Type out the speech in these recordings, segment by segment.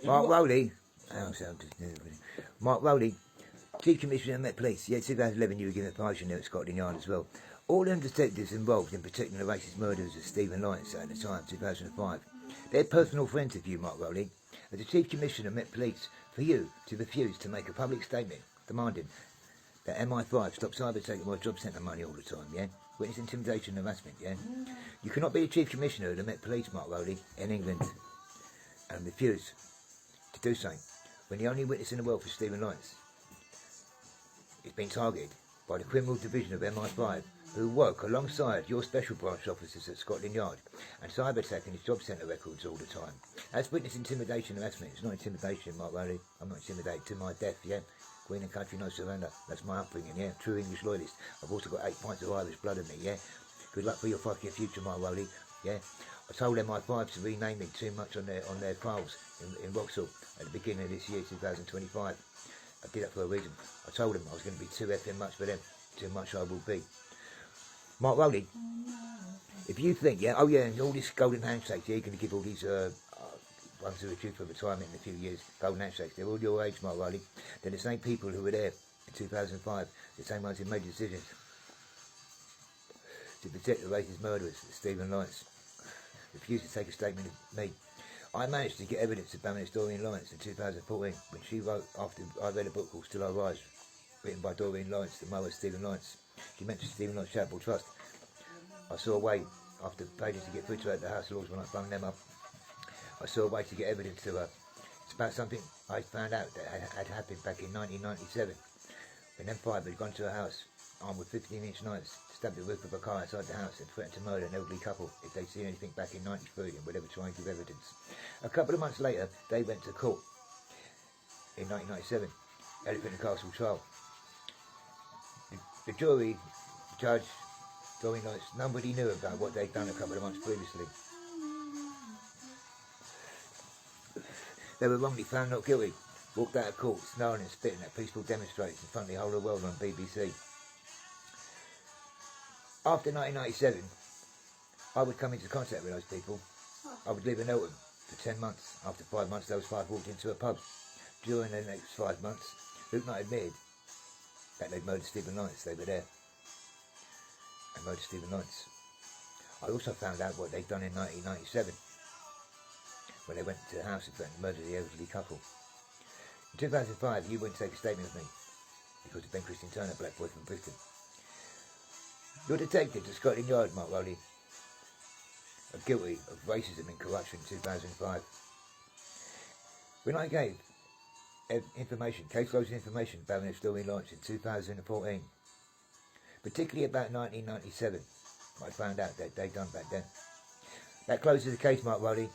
Mark Rowley. Mark Rowley, Chief Commissioner of Met Police. Yeah, 2011 you were given a promotion there at Scotland Yard as well. All them detectives involved in protecting the racist murderers of Stephen Lawrence at the time, 2005. They're personal friends of you, Mark Rowley. As the Chief Commissioner of Met Police, for you to refuse to make a public statement demanding that MI5 stop cyber taking my job centre money all the time, yeah? Witness intimidation and harassment, yeah? You cannot be the Chief Commissioner of the Met Police, Mark Rowley, in England and refuse to do so when the only witness in the world for Stephen Lawrence is being targeted by the criminal division of MI5 who work alongside your special branch officers at Scotland Yard and cyber attacking his job centre records all the time. That's witness intimidation and harassment. It's not intimidation, Mark Rowley. I'm not intimidated to my death, yeah? Queen and country, no surrender. That's my upbringing, yeah? True English loyalist. I've also got 8 pints of Irish blood in me, yeah? Good luck for your fucking future, Mark Rowley, yeah? I told MI5 to rename me too much on their files in Vauxhall at the beginning of this year, 2025. I did that for a reason. I told them I was going to be too effing much for them. Too much I will be. Mark Rowley, if you think, yeah, oh yeah, and all this golden handshakes, yeah, you're going to give all these ones who are due for retirement in a few years, golden handshakes, they're all your age, Mark Rowley. They're the same people who were there in 2005, the same ones who made decisions to protect the racist murderers, Stephen Lawrence. Refused to take a statement of me. I managed to get evidence of Baroness Doreen Lawrence in 2014 when she wrote after I read a book called Still I Rise, written by Doreen Lawrence, the mother of Stephen Lawrence. She mentioned Stephen Lawrence Charitable Trust. I saw a way, after pages to get through to her at the House of Lords when I phoned them up, I saw a way to get evidence to her. It's about something I found out that had happened back in 1997 when M5 had gone to her house armed with 15-inch knives, stabbed the roof of a car outside the house and threatened to murder an elderly couple if they'd seen anything back in 93 and would ever try and give evidence. A couple of months later, they went to court in 1997, Elephant and Castle trial. The jury, the judge, Doreen Lawrence, nobody knew about what they'd done a couple of months previously. They were wrongly found not guilty, walked out of court, snarling and spitting at peaceful demonstrators in front of the whole of the world on BBC. After 1997, I would come into contact with those people. I would leave a note for 10 months. After 5 months, those 5 walked into a pub. During the next 5 months, Luke Knight admitted that they'd murdered Stephen Lawrence. They were there and murdered Stephen Lawrence. I also found out what they'd done in 1997 when they went to the house and threatened to murder the elderly couple. In 2005, you wouldn't take a statement of me because of Ben Christian Turner, black boy from Bristol. Your detectives at Scotland Yard, Mark Rowley, are guilty of racism and corruption in 2005. When I gave case closed information about Baroness Doreen Lawrence in 2014, particularly about 1997, I found out that they'd done back then. That closes the case, Mark Rowley.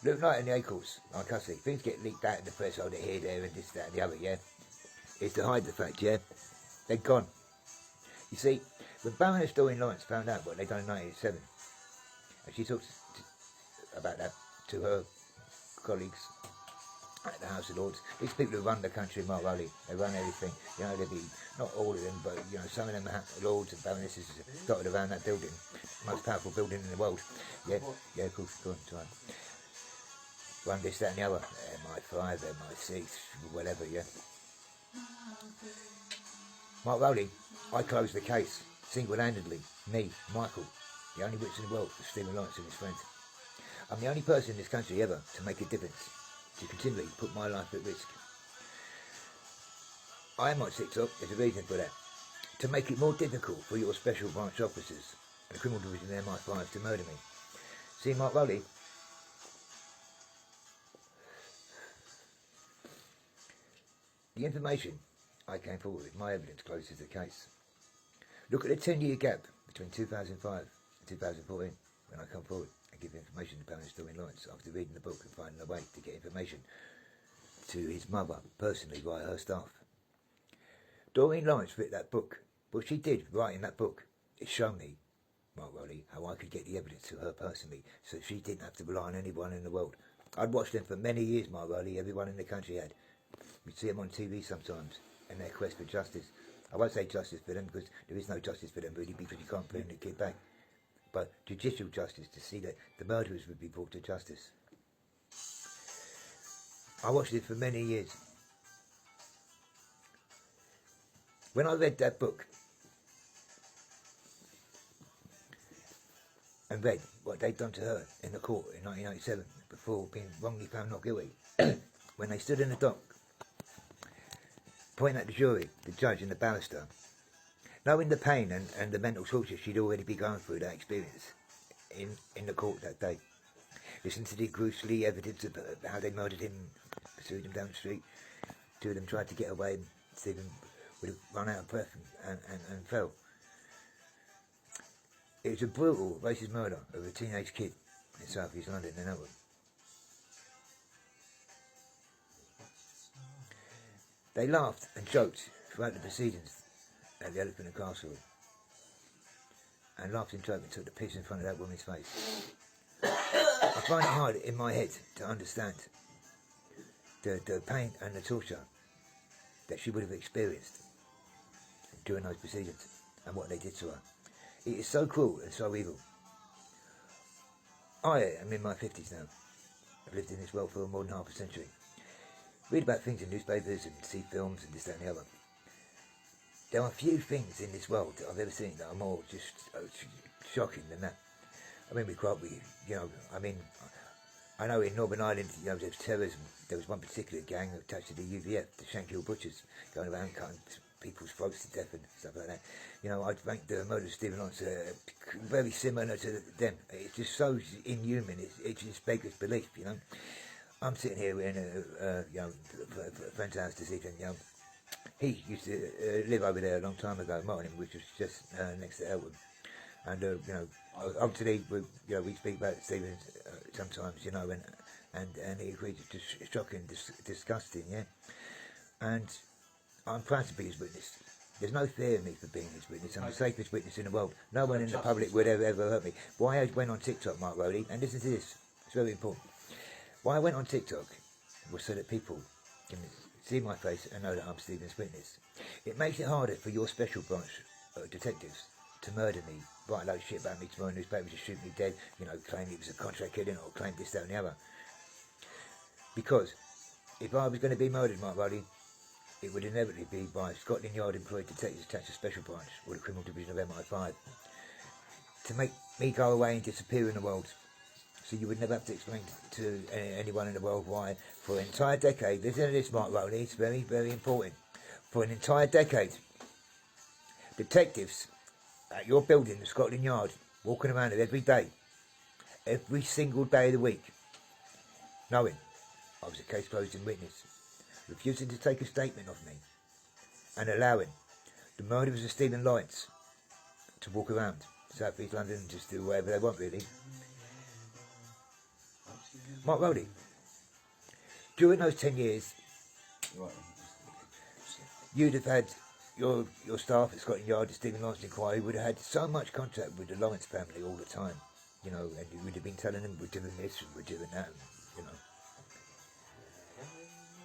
Luke Knight and the Acorns, like I say, things get leaked out in the press, oh, they're here, there, and this, that, and the other, yeah? It's to hide the fact, yeah? They're gone. You see, when Baroness Doreen Lawrence found out what they'd done in 1987, and she talked about that to her colleagues at the House of Lords, these people who run the country, Mark Rowley, they run everything, you know, they'd be, not all of them, but, you know, some of them are lords and baronesses dotted around that building, most powerful building in the world, yeah, yeah, of course, go on, try. Run this, that and the other, MI5, MI6, whatever, yeah. Mark Rowley, I closed the case, single-handedly, me, Michael, the only witness in the world for Stephen Lawrence and his friends. I'm the only person in this country ever to make a difference, to continually put my life at risk. I am on TikTok, there's a reason for that. To make it more difficult for your special branch officers and the criminal division of MI5 to murder me. See, Mark Rowley, the information I came forward with, my evidence closes the case. Look at the 10-year gap between 2005 and 2014 when I come forward and give information to Baroness Doreen Lawrence after reading the book and finding a way to get information to his mother personally via her staff. Doreen Lawrence wrote that book. What she did writing that book is show me, Mark Rowley, how I could get the evidence to her personally so she didn't have to rely on anyone in the world. I'd watched them for many years, Mark Rowley, everyone in the country had. We'd see them on TV sometimes in their quest for justice. I won't say justice for them because there is no justice for them really because you can't bring the kid back. But judicial justice to see that the murderers would be brought to justice. I watched it for many years. When I read that book and read what they'd done to her in the court in 1987 before being wrongly found not guilty, when they stood in the dock, pointing at the jury, the judge and the barrister, knowing the pain and the mental torture she'd already been going through that experience in the court that day, listening to the gruesome evidence of how they murdered him, pursued him down the street, two of them tried to get away, and Stephen would have run out of breath and fell. It was a brutal, racist murder of a teenage kid in South East London in Eltham. They laughed and joked throughout the proceedings at the Elephant and Castle, and laughed and joked and took the piss in front of that woman's face. I find it hard in my head to understand the pain and the torture that she would have experienced during those proceedings and what they did to her. It is so cruel and so evil. I am in my 50s now. I've lived in this world for more than half a century. Read about things in newspapers and see films and this, that and the other. There are few things in this world that I've ever seen that are more just shocking than that. I mean, I know in Northern Ireland, there was terrorism. There was one particular gang attached to the UVF, the Shankill Butchers, going around cutting people's throats to death and stuff like that. I'd rank the murder of Stephen Lawrence very similar to them. It's just so inhuman. It just beggars belief. I'm sitting here in a friend's house this evening. He used to live over there a long time ago, Martin, which was just next to Eltham. And obviously, we speak about Stephen sometimes, and he agrees it's just shocking, disgusting, yeah. And I'm proud to be his witness. There's no fear in me for being his witness. I'm the safest witness in the world. No one in the public would ever hurt me. Why I went on TikTok, Mark Rowley, and listen to this, it's very important. Why I went on TikTok was so that people can see my face and know that I'm Stephen's witness. It makes it harder for your special branch detectives to murder me, write a load of shit about me tomorrow in newspapers, to shoot me dead, claim it was a contract killing or claim this, that and the other. Because if I was going to be murdered, Mark Rowley, it would inevitably be by Scotland Yard employed detectives attached to Special Branch or the Criminal Division of MI5 to make me go away and disappear in the world. So you would never have to explain to anyone in the world why, for an entire decade, listen to this, Mark Rowley, it's very, very important. For an entire decade, detectives at your building, the Scotland Yard, walking around it every single day of the week, knowing I was a case closing witness, refusing to take a statement of me, and allowing the murderers of Stephen Lawrence to walk around South East London and just do whatever they want, really. Mark Rowley, during those 10 years, you'd have had your staff at Scotland Yard, the Stephen Lawrence Inquiry, would have had so much contact with the Lawrence family all the time, and you would have been telling them, we're doing this, we're doing that,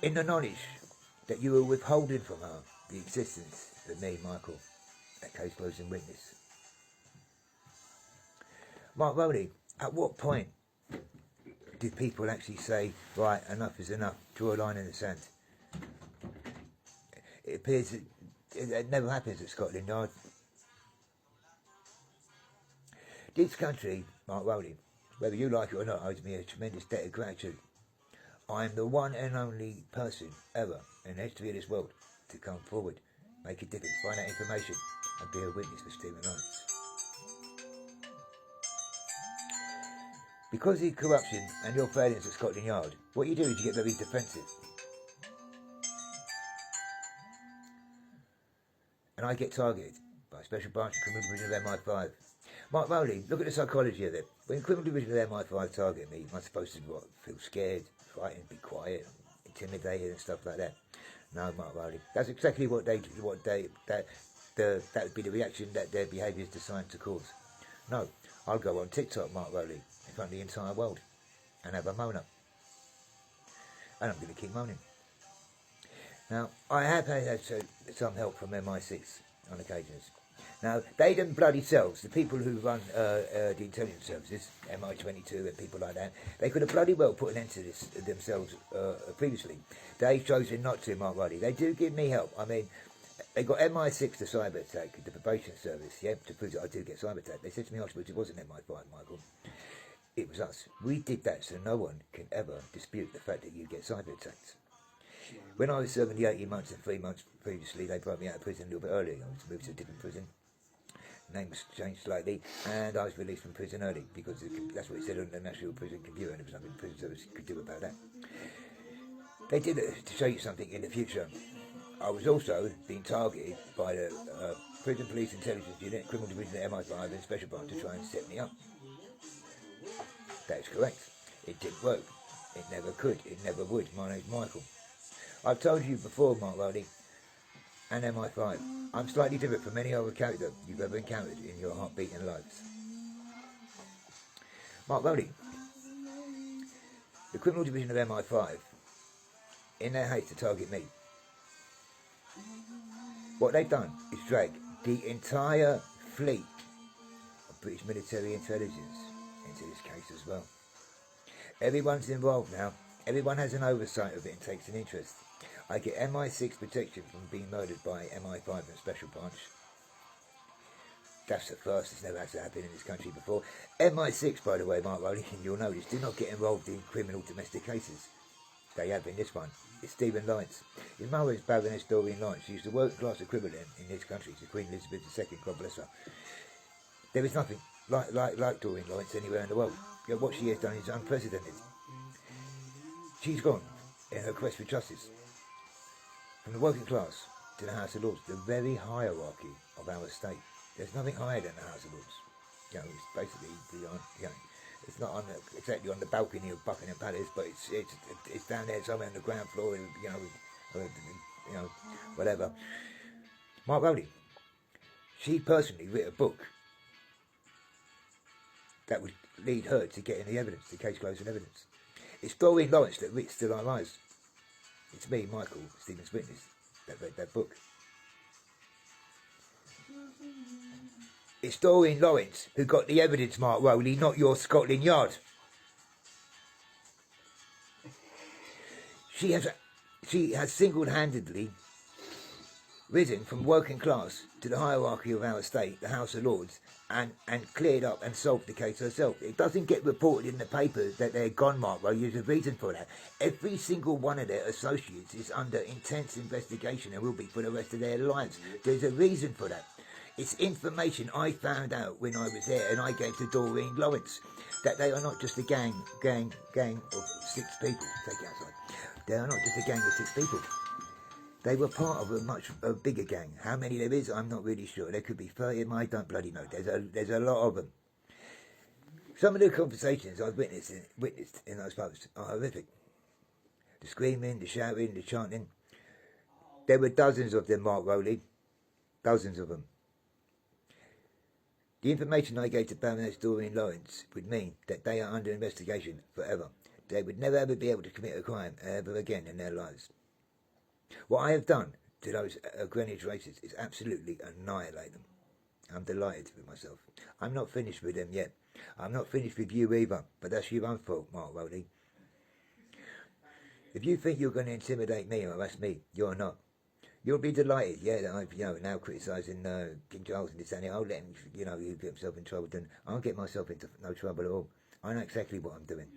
in the knowledge that you were withholding from her the existence of me, Michael, that case closing witness. Mark Rowley, at what point did people actually say, right, enough is enough, draw a line in the sand? It appears that it never happens at Scotland Yard. This country, Mark Rowley, whether you like it or not, owes me a tremendous debt of gratitude. I am the one and only person ever in the history of this world to come forward, make a difference, find out information, and be a witness for Stephen Lawrence. Because of the corruption and your failings at Scotland Yard, what you do is you get very defensive. And I get targeted by a Special Branch of Criminal Division of MI5. Mark Rowley, look at the psychology of it. When Criminal Division of MI5 target me, I'm supposed to feel scared, frightened, be quiet, intimidated and stuff like that. No, Mark Rowley, that's exactly that would be the reaction that their behaviour is designed to cause. No, I'll go on TikTok, Mark Rowley, in front of the entire world and have a moan up. And I'm going to keep moaning. Now, I have had some help from MI6 on occasions. Now, they them bloody selves, the people who run the intelligence services, MI22 and people like that, they could have bloody well put an end to this themselves previously. They've chosen not to, Mark Riley. They do give me help. I mean, they got MI6 to cyber attack, the probation service, yeah, to prove that I do get cyber attack. They said to me afterwards, it wasn't MI5, Michael. It was us. We did that so no one can ever dispute the fact that you get cyber attacked. When I was serving the 18 months and 3 months previously, they brought me out of prison a little bit earlier. I was moved to a different prison. Name was changed slightly, and I was released from prison early because that's what it said on the National Prison Computer, and there was nothing the prison service could do about that. They did it to show you something in the future. I was also being targeted by the Prison Police Intelligence Unit, Criminal Division at MI5 and Special Branch to try and set me up. That is correct. It didn't work. It never could. It never would. My name's Michael. I've told you before, Mark Riley, and MI5, I'm slightly different from any other character you've ever encountered in your heart-beating lives. Mark Riley, the Criminal Division of MI5, in their haste to target me, what they've done is drag the entire fleet of British military intelligence into this case as well. Everyone's involved now. Everyone has an oversight of it and takes an interest. I get MI6 protection from being murdered by MI5 and Special Branch. That's the first. It's never had to happen in this country before. MI6, by the way, Mark Riley, and you'll notice, do not get involved in criminal domestic cases. They have in this one. It's Stephen Lawrence. His mother is Baroness Doreen Lawrence. She's the working class equivalent in this country. She's Queen Elizabeth II, God bless her. There is nothing like Doreen Lawrence anywhere in the world. You know, what she has done is unprecedented. She's gone in her quest for justice. From the working class to the House of Lords, the very hierarchy of our state. There's nothing higher than the House of Lords. You know, it's basically beyond, you know, it's not on exactly on the balcony of Buckingham Palace, but it's down there somewhere on the ground floor, you know, whatever. Mark Rowley, she personally wrote a book that would lead her to getting the evidence, the case closing evidence. It's Doreen Lawrence that writ Still Our Lives. It's me, Michael, Stephen's witness, that read that book. It's Doreen Lawrence who got the evidence, Mark Rowley, not your Scotland Yard. She has single-handedly risen from working class to the hierarchy of our state, the House of Lords, and cleared up and solved the case herself. It doesn't get reported in the papers that they're gone, Mark. Well, there's a reason for that. Every single one of their associates is under intense investigation and will be for the rest of their lives. There's a reason for that. It's information I found out when I was there, and I gave to Doreen Lawrence, that they are not just a gang of 6 people. Take it outside. They are not just a gang of 6 people. They were part of a much bigger gang. How many there is, I'm not really sure. There could be 30 of them, I don't bloody know. There's a lot of them. Some of the conversations I've witnessed in those pubs are horrific. The screaming, the shouting, the chanting. There were dozens of them, Mark Rowley. Dozens of them. The information I gave to Baroness Doreen Lawrence would mean that they are under investigation forever. They would never ever be able to commit a crime ever again in their lives. What I have done to those Greenwich races is absolutely annihilate them. I'm delighted with myself. I'm not finished with them yet. I'm not finished with you either, but that's your own fault, Mark Rowley. If you think you're going to intimidate me or harass me, you're not. You'll be delighted, yeah, that I'm now criticising King Charles and this and that. I'll let him, you get himself in trouble, then I'll get myself into no trouble at all. I know exactly what I'm doing.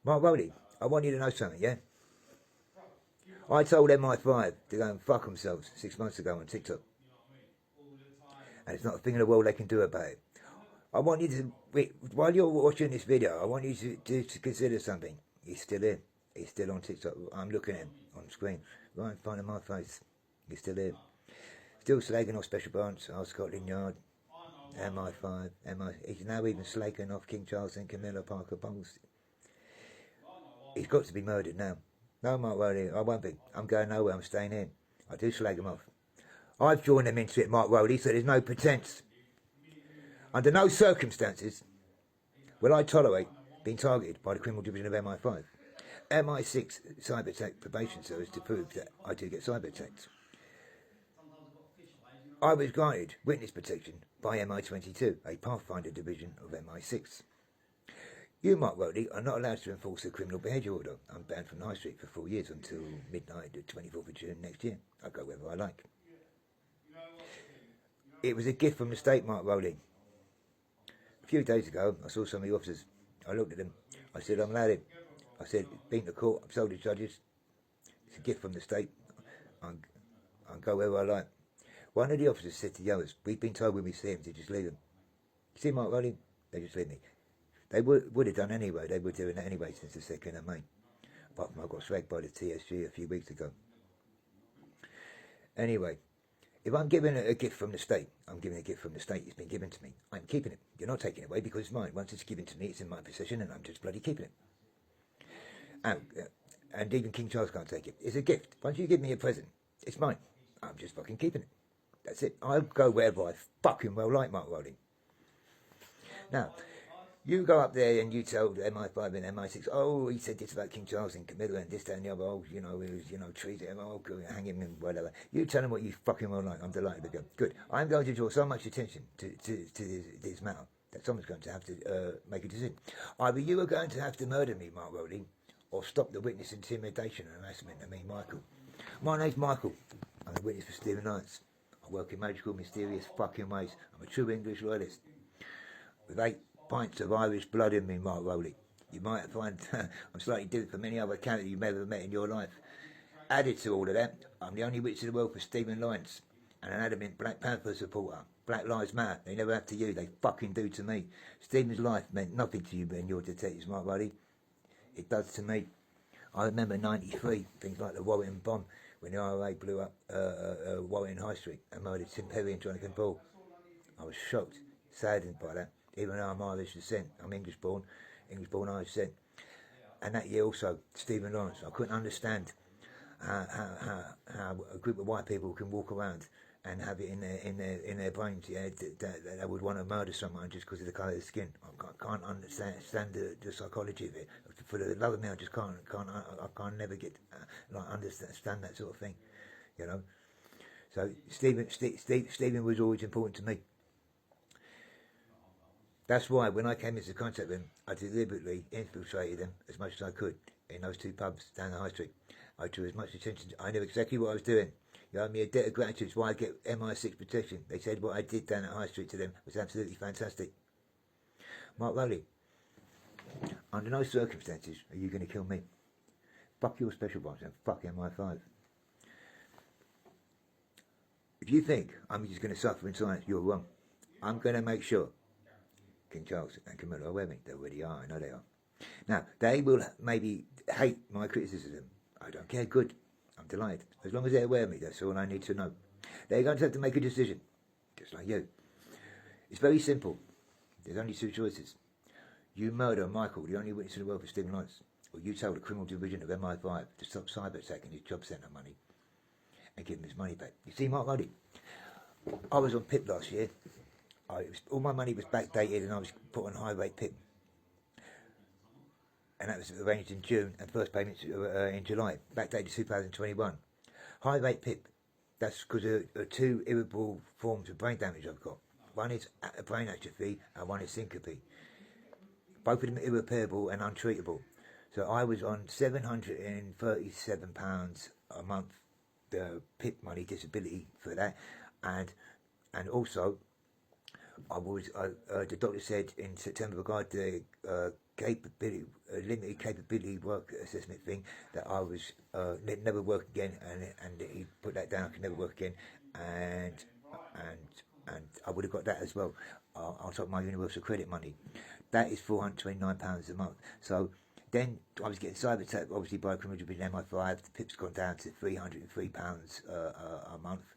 Mark Rowley, I want you to know something, yeah? I told MI5 to go and fuck themselves 6 months ago on TikTok. And it's not a thing in the world they can do about it. I want you to, while you're watching this video, I want you to consider something. He's still here. He's still on TikTok. I'm looking at him on the screen, right in front of my face. He's still here. Still slagging off Special Branch, our Scotland Yard, MI5, He's now even slagging off King Charles and Camilla Parker Bowles. He's got to be murdered now. No, Mark Rowley, I won't be. I'm going nowhere. I'm staying in. I do slag him off. I've joined them into it, Mark Rowley, so there's no pretence. Under no circumstances will I tolerate being targeted by the criminal division of MI5. MI6 cyber attack probation service to prove that I do get cyber attacked. I was granted witness protection by MI22, a Pathfinder division of MI6. You, Mark Rowley, are not allowed to enforce a criminal behaviour order. I'm banned from the High Street for 4 years until midnight, the 24th of June next year. I'll go wherever I like. It was a gift from the state, Mark Rowley. A few days ago, I saw some of the officers. I looked at them. I said, I'm allowed it. I said, been to court, I've told the judges. It's a gift from the state. I'll go wherever I like. One of the officers said to the others, we've been told when we see him to just leave him. You see Mark Rowley? They just leave me. They would have done anyway. They were doing that anyway since the 2nd of May. Apart from I got swagged by the TSG a few weeks ago. Anyway, if I'm giving a gift from the state, I'm giving a gift from the state. It's been given to me. I'm keeping it. You're not taking it away because it's mine. Once it's given to me, it's in my possession and I'm just bloody keeping it. And even King Charles can't take it. It's a gift. Once you give me a present, it's mine. I'm just fucking keeping it. That's it. I'll go wherever I fucking well like, Mark Rowley. Now, you go up there and you tell the MI5 and MI6, oh, he said this about King Charles and Camilla and this, that and the other, oh, you know, he was, you know, treated him, oh, hang him and whatever. You tell him what you fucking well like. I'm delighted to go. Good. I'm going to draw so much attention to this matter that someone's going to have to make a decision. Either you are going to have to murder me, Mark Rowley, or stop the witness intimidation and harassment of me, Michael. My name's Michael. I'm a witness for Stephen Lyons. I work in magical, mysterious fucking ways. I'm a true English loyalist. With 8 pints of Irish blood in me, Mark Rowley. You might find I'm slightly different from any other character you've ever met in your life. Added to all of that, I'm the only witness in the world for Stephen Lyons, and an adamant Black Panther supporter. Black Lives Matter. They never have to you. They fucking do to me. Stephen's life meant nothing to you and your detectives, Mark Rowley. It does to me. I remember 93, things like the Warrington bomb, when the IRA blew up Warrington High Street and murdered Tim Perry and Jonathan Ball. I was shocked, saddened by that, even though I'm Irish descent. I'm English born Irish descent. And that year also, Stephen Lawrence. I couldn't understand how a group of white people can walk around and have it in their brains, yeah, that they would want to murder someone just because of the colour of their skin. I can't understand the psychology of it. For the love of me, I just can't never get understand that sort of thing, you know. So Stephen was always important to me. That's why when I came into contact with him, I deliberately infiltrated them as much as I could in those 2 pubs down the high street. I drew as much attention. I knew exactly what I was doing. You owe me a debt of gratitude. It's why I get MI6 protection. They said what I did down at High Street to them was absolutely fantastic. Mark Rowley, under no circumstances are you going to kill me. Fuck your special branch and fuck MI5. If you think I'm just going to suffer in silence, you're wrong. I'm going to make sure King Charles and Camilla are with me. They already are. I know they are. Now, they will maybe hate my criticism. I don't care. Good. I'm delighted. As long as they're aware of me, that's all I need to know. They're going to have to make a decision, just like you. It's very simple. There's only 2 choices. You murder Michael, the only witness in the world for Stephen Lyons, or you tell the criminal division of MI5 to stop cyber attacking his job centre money and give him his money back. You see, Mark Rowley, I was on PIP last year. All my money was backdated and I was put on high rate PIP. And that was arranged in June and first payments in July, backdated to 2021. High rate PIP, that's because of 2 irreparable forms of brain damage I've got. One is a brain atrophy and one is syncope. Both of them irreparable and untreatable. So I was on £737 a month, the PIP money, disability for that, and also the doctor said in September regarding the limited capability work assessment thing that I was never work again, and he put that down. I could never work again, and I would have got that as well on top of my universal credit money. That is £429 a month. So then I was getting cyber attacked, obviously by a criminal division MI5. The PIP's gone down to £303 a month.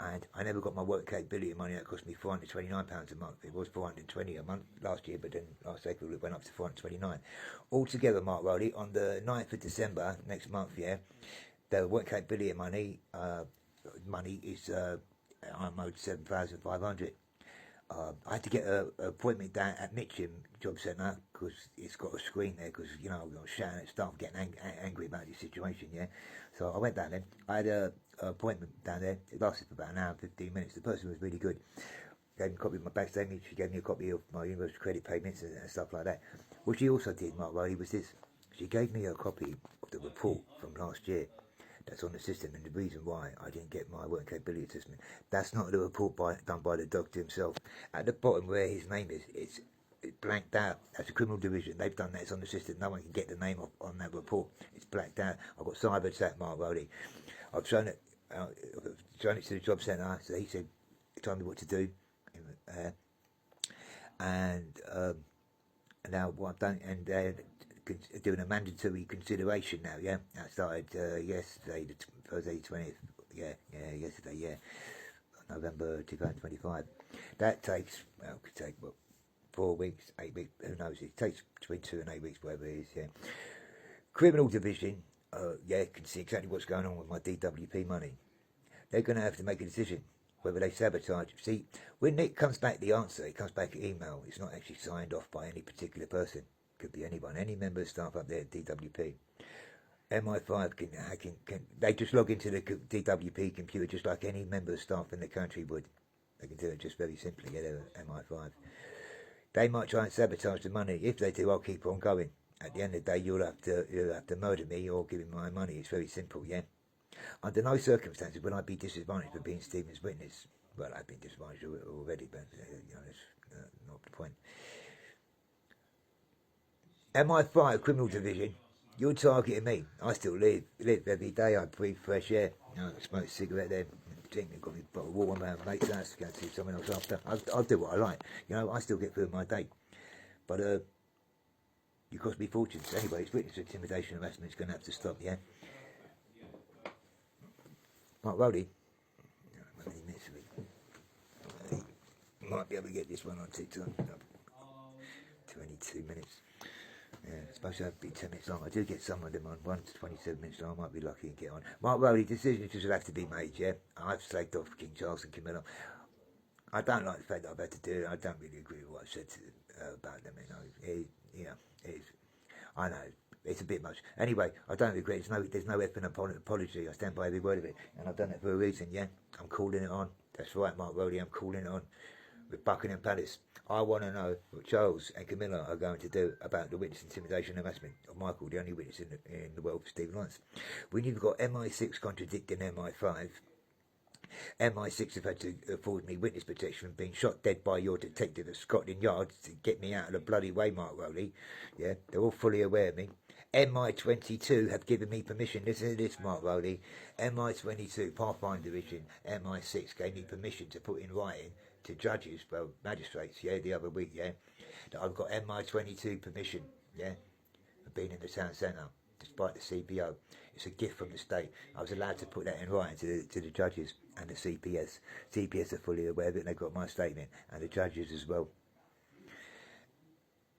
And I never got my work capability money. That cost me £429 a month. It was £420 a month last year, but then last April it went up to £429. Altogether, Mark Rowley, on the 9th of December next month, yeah, the work capability money is I'm owed £7,500. I had to get an appointment down at Mitcham Job Centre because it's got a screen there because, you know, I was shouting at staff, getting angry about this situation, yeah. So I went down there. I had an appointment down there. It lasted for about an hour and 15 minutes. The person was really good. Gave me a copy of my bank statement. She gave me a copy of my university credit payments and stuff like that. What she also did, Mark Riley, was this. She gave me a copy of the report from last year that's on the system, and the reason why I didn't get my work capability assessment, that's not the report done by the doctor himself. At the bottom where his name is, it's blanked out. That's a criminal division. They've done that. It's on the system. No one can get the name on that report. It's blanked out. I've got cyber attack, Mark Rowley. I've shown it to the job centre. So he said, he told me what to do. And now what I've done, and doing a mandatory consideration now, yeah. That started yesterday, Thursday 20th, yesterday, November 2025. That takes, well, it could take, 4 weeks, 8 weeks, who knows, it takes between 2 and 8 weeks, whatever it is, yeah. Criminal Division, can see exactly what's going on with my DWP money. They're going to have to make a decision whether they sabotage. See, when it comes back, the answer, it comes back email. It's not actually signed off by any particular person. Could be anyone, any member of staff up there at DWP. MI5 can they just log into the DWP computer just like any member of staff in the country would. They can do it just very simply, yeah, they're MI5. They might try and sabotage the money. If they do, I'll keep on going. At the end of the day, you'll have to murder me or give me my money. It's very simple, yeah. Under no circumstances will I be disadvantaged for being Stephen's witness. Well, I've been disadvantaged already, but you know, that's not the point. MI5 Criminal Division, you're targeting me. I still live every day. I breathe fresh air. You know, I smoke a cigarette there. Drink, got me a bottle of water on my mate's house. Go and see someone else after. I'll do what I like. You know, I still get through my day. But you cost me fortunes. Anyway, it's witness intimidation harassment. It's going to have to stop, yeah? Mark Rowley, might be able to get this one on TikTok. 22 minutes. Yeah, it's supposed to be 10 minutes long. I do get some of them on 1 to 27 minutes long. I might be lucky and get on. Mark Rowley, decisions just have to be made, yeah? I've slagged off King Charles and Camilla. I don't like the fact that I've had to do it. I don't really agree with what I've said about them. You know, I know. It's a bit much. Anyway, I don't regret. There's no effing apology. I stand by every word of it, and I've done it for a reason. Yeah, I'm calling it on. That's right, Mark Rowley. I'm calling it on with Buckingham Palace. I want to know what Charles and Camilla are going to do about the witness intimidation and harassment of Michael, the only witness in the world for Stephen Lawrence. When you've got MI6 contradicting MI5. MI6 have had to afford me witness protection from being shot dead by your detective at Scotland Yard to get me out of the bloody way, Mark Rowley. Yeah, they're all fully aware of me. MI22 have given me permission. Listen to this, Mark Rowley. MI22, Pathfinder Division, MI6 gave me permission to put in writing to judges, well, magistrates, yeah, the other week, yeah, that I've got MI22 permission, yeah, for being in the town centre, despite the CPO. It's a gift from the state. I was allowed to put that in writing to the judges and the CPS. CPS are fully aware of it, and they've got my statement, and the judges as well.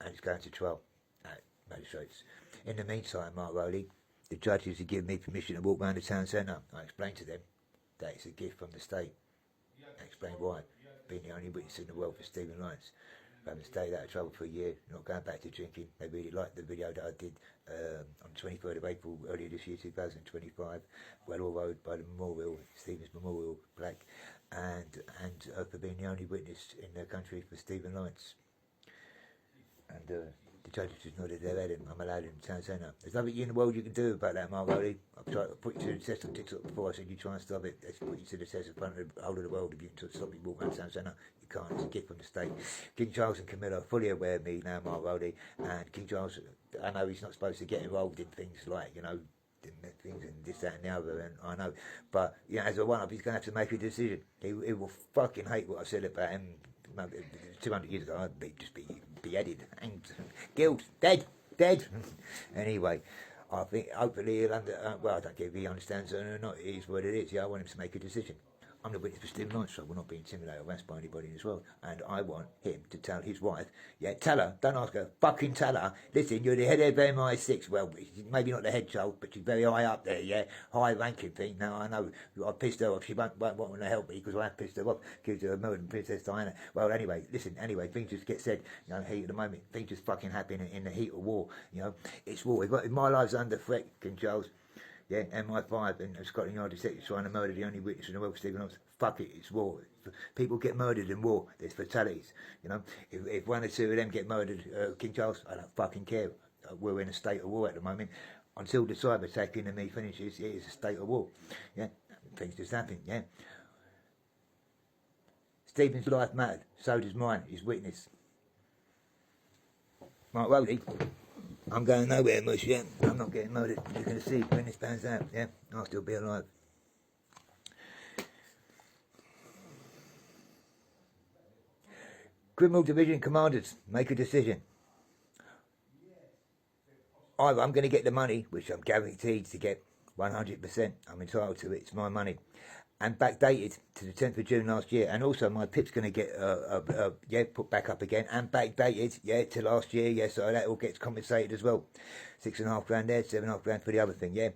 And it's going to trial at magistrates. In the meantime, Mark Rowley, the judges have given me permission to walk around the town centre. I explained to them that it's a gift from the state. I explained why. Being the only witness in the world for Stephen Lawrence. Having stayed out of trouble for a year, not going back to drinking. They really liked the video that I did on 23rd of April earlier this year, 2025, Wellwell Road by the Memorial, Stephen's Memorial plaque, and for being the only witness in the country for Stephen Lawrence. And the judges just nodded their head, and I'm allowed in the town centre. There's nothing in the world you can do about that, Mark Rowley. I've tried to put you to the test on TikTok before. I said you try and stop it. Let's put you to the test in front of the whole of the world. If you can stop me walking around the town centre, you can't. It's a gift from the state. King Charles and Camilla are fully aware of me now, Mark Rowley. And King Charles, I know he's not supposed to get involved in things like, you know, things and this, that and the other, and I know. But, you know, as a one-up, he's going to have to make a decision. He will fucking hate what I said about him 200 years ago. I'd just be beheaded, hanged, killed, dead. Anyway, I think hopefully he'll well, I don't care if he understands it or not. It is what it is. Yeah, I want him to make a decision. I'm the witness for Stephen Lawrence, so I will not be intimidated or harassed by anybody in this world. And I want him to tell his wife, yeah, tell her, don't ask her, fucking tell her, listen, you're the head of MI6. Well, maybe not the head child, but she's very high up there, yeah, high ranking thing. Now, I know I pissed her off. She won't want to help me because I have pissed her off, accused her of murdering Princess Diana. Well, anyway, listen, things just get said, you know, heat at the moment. Things just fucking happen in the heat of war, you know. It's war. If my life's under threat, King Charles, yeah, MI5 and Scotland Yard detectives trying to murder the only witness in the world, Stephen Lawrence. Fuck it, it's war. People get murdered in war. There's fatalities. You know, if one or two of them get murdered, King Charles, I don't fucking care. We're in a state of war at the moment. Until the cyber attack in me finishes, it is a state of war. Yeah, things just happen. Yeah. Stephen's life mattered. So does mine. His witness. Mark Rowley. I'm going nowhere much, yeah. I'm not getting murdered. You're going to see when this pans out, yeah. I'll still be alive. Criminal Division commanders, make a decision. Either I'm going to get the money, which I'm guaranteed to get 100%. I'm entitled to it. It's my money. And backdated to the 10th of June last year. And also my PIP's going to get, put back up again. And backdated, yeah, to last year, yeah, so that all gets compensated as well. 6.5 grand there, 7.5 grand for the other thing, yeah.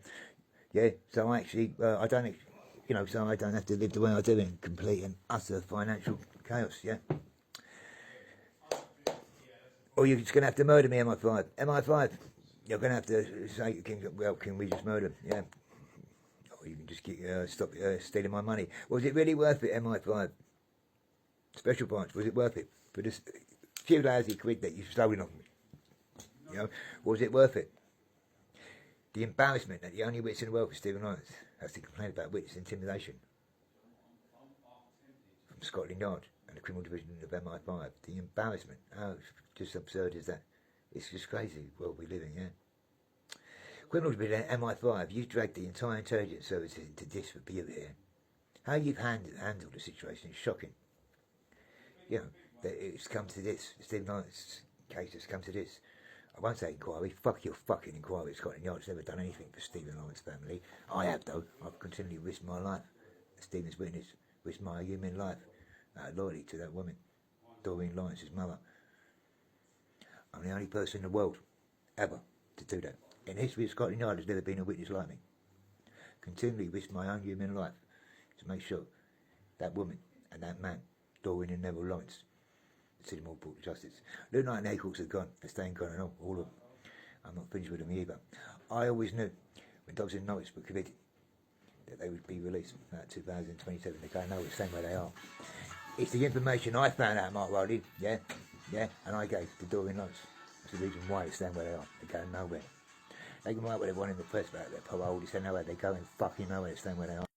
Yeah, so I actually, I don't, you know, so I don't have to live the way I do in complete and utter financial chaos, yeah. Or you're just going to have to murder me, MI5. MI5, you're going to have to say, well, can we just murder him, yeah. You can just stop stealing my money. Was it really worth it, MI5? Special branch, was it worth it? For this few lousy quid that you've stolen off me. You know, was it worth it? The embarrassment that the only witness in the world for Stephen Lawrence has to complain about witness intimidation from Scotland Yard and the Criminal Division of MI5. The embarrassment. How just absurd is that? It's just crazy world we live in, yeah? Criminal Division MI5, you've dragged the entire intelligence services into disrepute here. How you've handled the situation is shocking. You know, that it's come to this. Stephen Lawrence's case has come to this. I won't say inquiry. Fuck your fucking inquiry. Scotland Yard's never done anything for Stephen Lawrence's family. I have, though. I've continually risked my life. Stephen's witness, risked my human life. Loyalty to that woman, Doreen Lawrence's mother. I'm the only person in the world, ever, to do that. In the history of Scotland Yard, there's never been a witness like me. Continually risk my own human life to make sure that woman and that man, Doreen and Neville Lawrence, see them all brought to justice. Luke Knight and the Hayhawks are gone. They're staying gone and all of them. I'm not finished with them either. I always knew when dogs in Norwich were convicted that they would be released about 2027. They're going nowhere, staying where they are. It's the information I found out, Mark Rowley, yeah, and I gave to Doreen Lawrence. That's the reason why they're staying where they are. They're going nowhere. They can write what they want in the press about their parole. They say nowhere. They're going fucking nowhere. They're staying where they are.